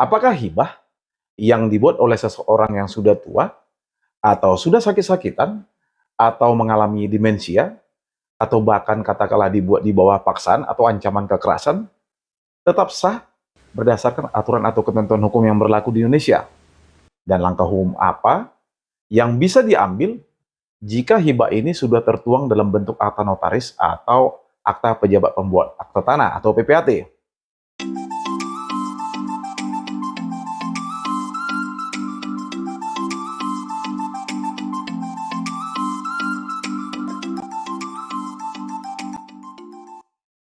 Apakah hibah yang dibuat oleh seseorang yang sudah tua, atau sudah sakit-sakitan, atau mengalami demensia, atau bahkan katakanlah dibuat di bawah paksaan atau ancaman kekerasan, tetap sah berdasarkan aturan atau ketentuan hukum yang berlaku di Indonesia? Dan langkah hukum apa yang bisa diambil jika hibah ini sudah tertuang dalam bentuk akta notaris atau akta pejabat pembuat akta tanah atau PPAT?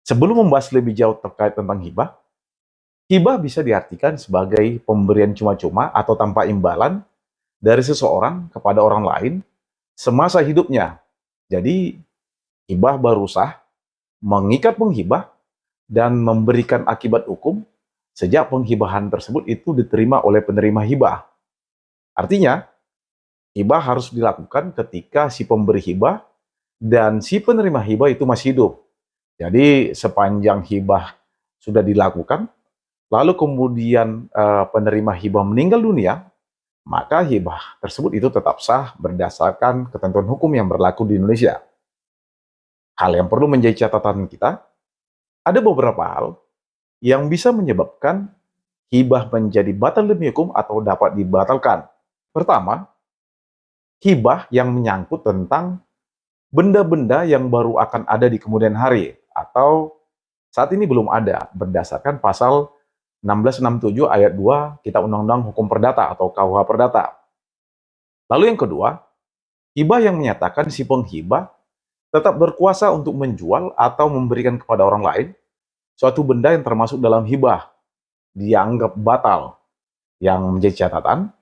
Sebelum membahas lebih jauh terkait tentang hibah, hibah bisa diartikan sebagai pemberian cuma-cuma atau tanpa imbalan dari seseorang kepada orang lain semasa hidupnya. Jadi, hibah berusaha mengikat penghibah dan memberikan akibat hukum sejak penghibahan tersebut itu diterima oleh penerima hibah. Artinya, hibah harus dilakukan ketika si pemberi hibah dan si penerima hibah itu masih hidup. Jadi, sepanjang hibah sudah dilakukan, lalu kemudian penerima hibah meninggal dunia, maka hibah tersebut itu tetap sah berdasarkan ketentuan hukum yang berlaku di Indonesia. Hal yang perlu menjadi catatan kita, ada beberapa hal yang bisa menyebabkan hibah menjadi batal demi hukum atau dapat dibatalkan. Pertama, hibah yang menyangkut tentang benda-benda yang baru akan ada di kemudian hari atau saat ini belum ada berdasarkan pasal 1667 ayat 2 Kitab Undang-Undang Hukum Perdata atau KUH Perdata. Lalu yang kedua, hibah yang menyatakan si penghibah tetap berkuasa untuk menjual atau memberikan kepada orang lain suatu benda yang termasuk dalam hibah dianggap batal. Yang menjadi catatan,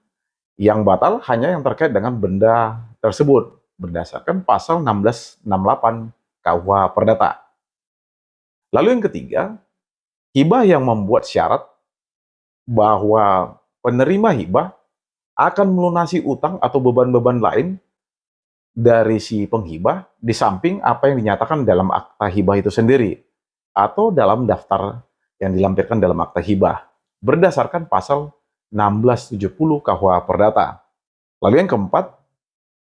yang batal hanya yang terkait dengan benda tersebut berdasarkan pasal 1668 KUH Perdata. Lalu yang ketiga, hibah yang membuat syarat bahwa penerima hibah akan melunasi utang atau beban-beban lain dari si penghibah di samping apa yang dinyatakan dalam akta hibah itu sendiri atau dalam daftar yang dilampirkan dalam akta hibah berdasarkan pasal 1670 KUH Perdata. Lalu yang keempat,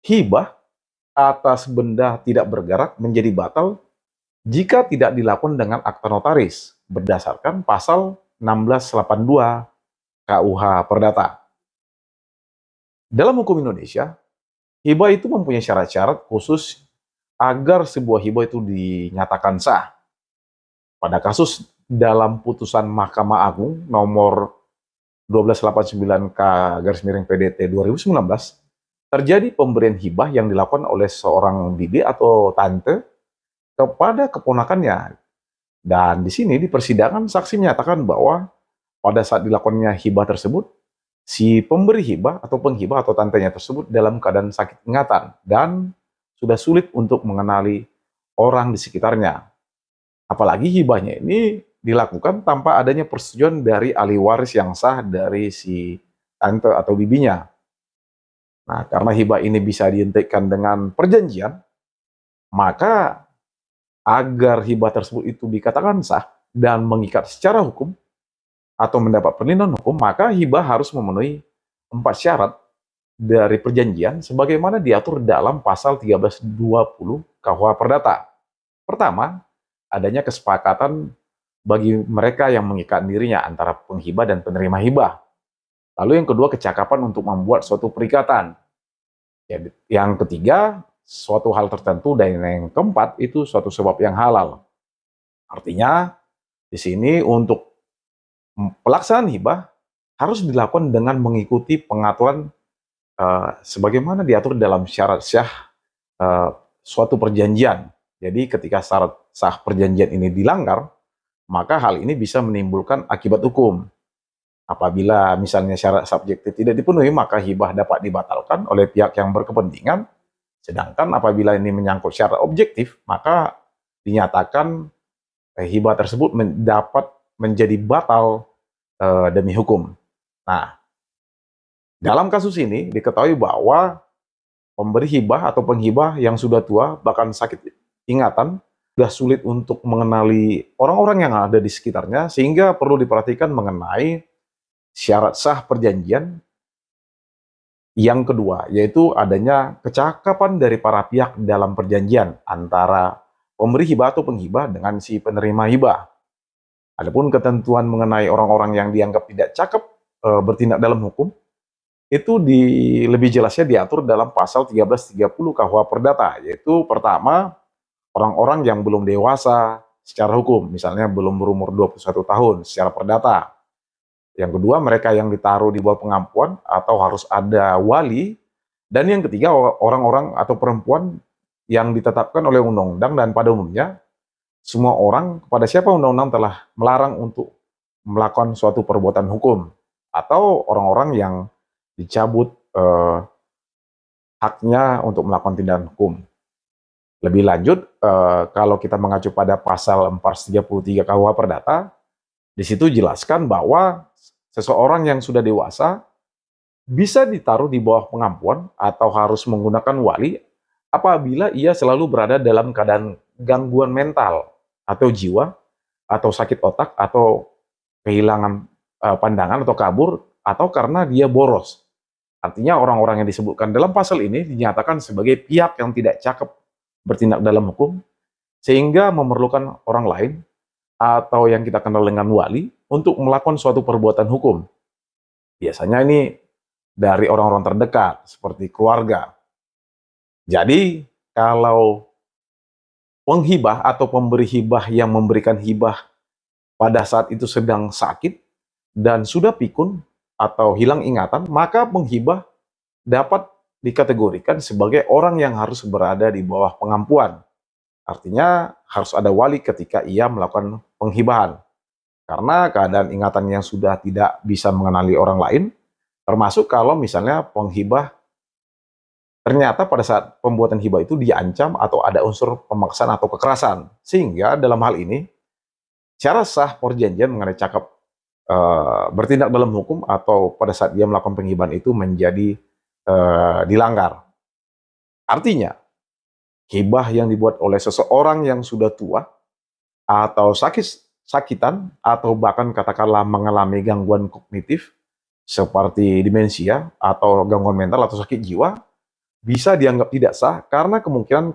hibah atas benda tidak bergerak menjadi batal jika tidak dilakukan dengan akta notaris berdasarkan pasal 1682 KUH Perdata. Dalam hukum Indonesia, hibah itu mempunyai syarat-syarat khusus agar sebuah hibah itu dinyatakan sah. Pada kasus dalam putusan Mahkamah Agung nomor 1289/PDT 2019, terjadi pemberian hibah yang dilakukan oleh seorang bibi atau tante kepada keponakannya. Dan di sini di persidangan saksi menyatakan bahwa pada saat dilakukannya hibah tersebut, si pemberi hibah atau penghibah atau tantenya tersebut dalam keadaan sakit ingatan dan sudah sulit untuk mengenali orang di sekitarnya. Apalagi hibahnya ini dilakukan tanpa adanya persetujuan dari ahli waris yang sah dari si tante atau bibinya. Nah, karena hibah ini bisa dihentikan dengan perjanjian, maka agar hibah tersebut itu dikatakan sah dan mengikat secara hukum atau mendapat perlindungan hukum, maka hibah harus memenuhi 4 syarat dari perjanjian sebagaimana diatur dalam pasal 1320 KUH Perdata. Pertama, adanya kesepakatan bagi mereka yang mengikat dirinya antara penghibah dan penerima hibah. Lalu yang kedua, kecakapan untuk membuat suatu perikatan. Yang ketiga, suatu hal tertentu, dan yang keempat itu suatu sebab yang halal. Artinya di sini untuk pelaksanaan hibah harus dilakukan dengan mengikuti pengaturan sebagaimana diatur dalam syarat sah suatu perjanjian. Jadi ketika syarat sah perjanjian ini dilanggar, maka hal ini bisa menimbulkan akibat hukum. Apabila misalnya syarat subjektif tidak dipenuhi, maka hibah dapat dibatalkan oleh pihak yang berkepentingan. Sedangkan apabila ini menyangkut syarat objektif, maka dinyatakan hibah tersebut dapat menjadi batal demi hukum. Nah, dalam kasus ini diketahui bahwa pemberi hibah atau penghibah yang sudah tua, bahkan sakit ingatan, sudah sulit untuk mengenali orang-orang yang ada di sekitarnya, sehingga perlu diperhatikan mengenai syarat sah perjanjian yang kedua, yaitu adanya kecakapan dari para pihak dalam perjanjian antara pemberi hibah atau penghibah dengan si penerima hibah. Adapun ketentuan mengenai orang-orang yang dianggap tidak cakep bertindak dalam hukum, itu lebih jelasnya diatur dalam pasal 1330 KUH Perdata, yaitu pertama, orang-orang yang belum dewasa secara hukum, misalnya belum berumur 21 tahun secara perdata. Yang kedua, mereka yang ditaruh di bawah pengampuan atau harus ada wali. Dan yang ketiga, orang-orang atau perempuan yang ditetapkan oleh undang-undang, dan pada umumnya semua orang kepada siapa undang-undang telah melarang untuk melakukan suatu perbuatan hukum, atau orang-orang yang dicabut haknya untuk melakukan tindakan hukum. Lebih lanjut, kalau kita mengacu pada pasal 433 KUH Perdata, di situ jelaskan bahwa seseorang yang sudah dewasa bisa ditaruh di bawah pengampuan atau harus menggunakan wali apabila ia selalu berada dalam keadaan gangguan mental atau jiwa, atau sakit otak, atau kehilangan pandangan atau kabur, atau karena dia boros. Artinya orang-orang yang disebutkan dalam pasal ini dinyatakan sebagai pihak yang tidak cakep bertindak dalam hukum, sehingga memerlukan orang lain atau yang kita kenal dengan wali untuk melakukan suatu perbuatan hukum. Biasanya ini dari orang-orang terdekat, seperti keluarga. Jadi, kalau penghibah atau pemberi hibah yang memberikan hibah pada saat itu sedang sakit dan sudah pikun atau hilang ingatan, maka penghibah dapat dikategorikan sebagai orang yang harus berada di bawah pengampuan. Artinya harus ada wali ketika ia melakukan penghibahan. Karena keadaan ingatan yang sudah tidak bisa mengenali orang lain, termasuk kalau misalnya penghibah ternyata pada saat pembuatan hibah itu diancam atau ada unsur pemaksaan atau kekerasan. Sehingga dalam hal ini, cara sah perjanjian mengenai cakap bertindak dalam hukum atau pada saat dia melakukan penghibahan itu menjadi dilanggar. Artinya, hibah yang dibuat oleh seseorang yang sudah tua atau sakitan atau bahkan katakanlah mengalami gangguan kognitif seperti demensia atau gangguan mental atau sakit jiwa bisa dianggap tidak sah karena kemungkinan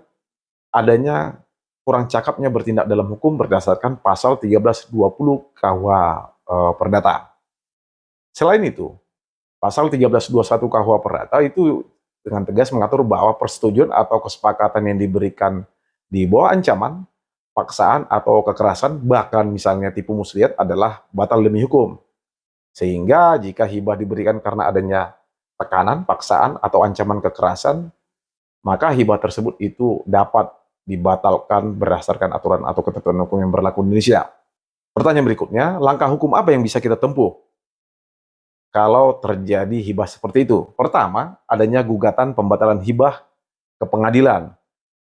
adanya kurang cakapnya bertindak dalam hukum berdasarkan pasal 1320 KUH Perdata. Selain itu, pasal 1321 KUH Perdata itu dengan tegas mengatur bahwa persetujuan atau kesepakatan yang diberikan di bawah ancaman, paksaan atau kekerasan, bahkan misalnya tipu muslihat adalah batal demi hukum. Sehingga jika hibah diberikan karena adanya tekanan, paksaan, atau ancaman kekerasan, maka hibah tersebut itu dapat dibatalkan berdasarkan aturan atau ketentuan hukum yang berlaku di Indonesia. Pertanyaan berikutnya, langkah hukum apa yang bisa kita tempuh kalau terjadi hibah seperti itu? Pertama, adanya gugatan pembatalan hibah ke pengadilan.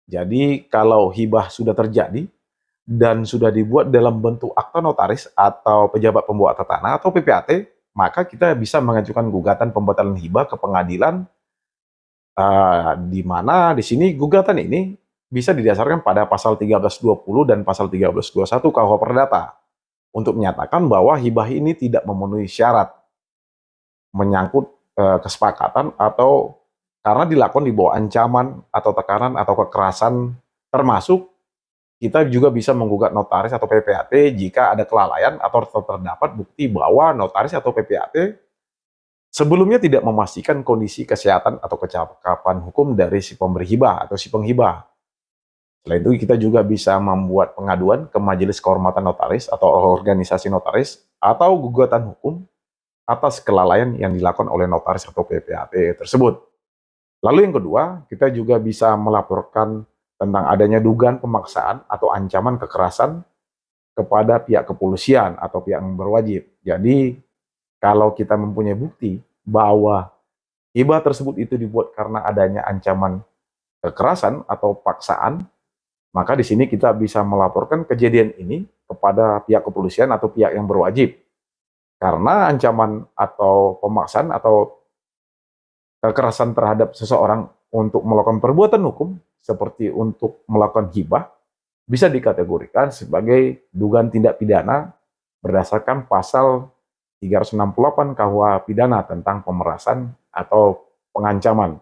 Jadi kalau hibah sudah terjadi dan sudah dibuat dalam bentuk akta notaris atau pejabat pembuat akta tanah atau PPAT, maka kita bisa mengajukan gugatan pembatalan hibah ke pengadilan, di mana di sini gugatan ini bisa didasarkan pada pasal 1320 dan pasal 1321 KUH Perdata untuk menyatakan bahwa hibah ini tidak memenuhi syarat menyangkut kesepakatan atau karena dilakukan di bawah ancaman atau tekanan atau kekerasan, termasuk kita juga bisa menggugat notaris atau PPAT jika ada kelalaian atau terdapat bukti bahwa notaris atau PPAT sebelumnya tidak memastikan kondisi kesehatan atau kecakapan hukum dari si pemberi hibah atau si penghibah. Selain itu, kita juga bisa membuat pengaduan ke Majelis Kehormatan Notaris atau organisasi notaris atau gugatan hukum atas kelalaian yang dilakukan oleh notaris atau PPAT tersebut. Lalu yang kedua, kita juga bisa melaporkan tentang adanya dugaan pemaksaan atau ancaman kekerasan kepada pihak kepolisian atau pihak yang berwajib. Jadi, kalau kita mempunyai bukti bahwa hibah tersebut itu dibuat karena adanya ancaman kekerasan atau paksaan, maka di sini kita bisa melaporkan kejadian ini kepada pihak kepolisian atau pihak yang berwajib. Karena ancaman atau pemaksaan atau kekerasan terhadap seseorang untuk melakukan perbuatan hukum, seperti untuk melakukan hibah, bisa dikategorikan sebagai dugaan tindak pidana berdasarkan pasal 368 KUH pidana tentang pemerasan atau pengancaman.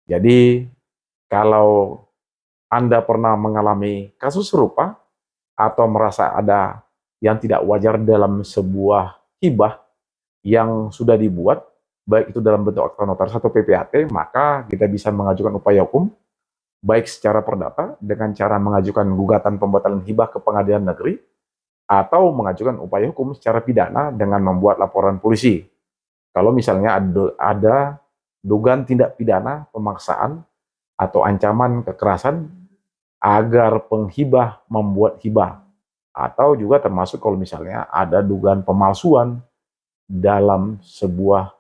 Jadi, kalau Anda pernah mengalami kasus serupa atau merasa ada yang tidak wajar dalam sebuah hibah yang sudah dibuat, baik itu dalam bentuk akta notaris atau PPAT, maka kita bisa mengajukan upaya hukum, baik secara perdata dengan cara mengajukan gugatan pembatalan hibah ke pengadilan negeri, atau mengajukan upaya hukum secara pidana dengan membuat laporan polisi. Kalau misalnya ada dugaan tindak pidana pemaksaan atau ancaman kekerasan agar penghibah membuat hibah, atau juga termasuk kalau misalnya ada dugaan pemalsuan dalam sebuah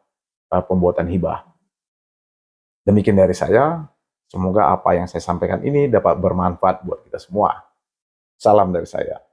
pembuatan hibah. Demikian dari saya, semoga apa yang saya sampaikan ini dapat bermanfaat buat kita semua. Salam dari saya.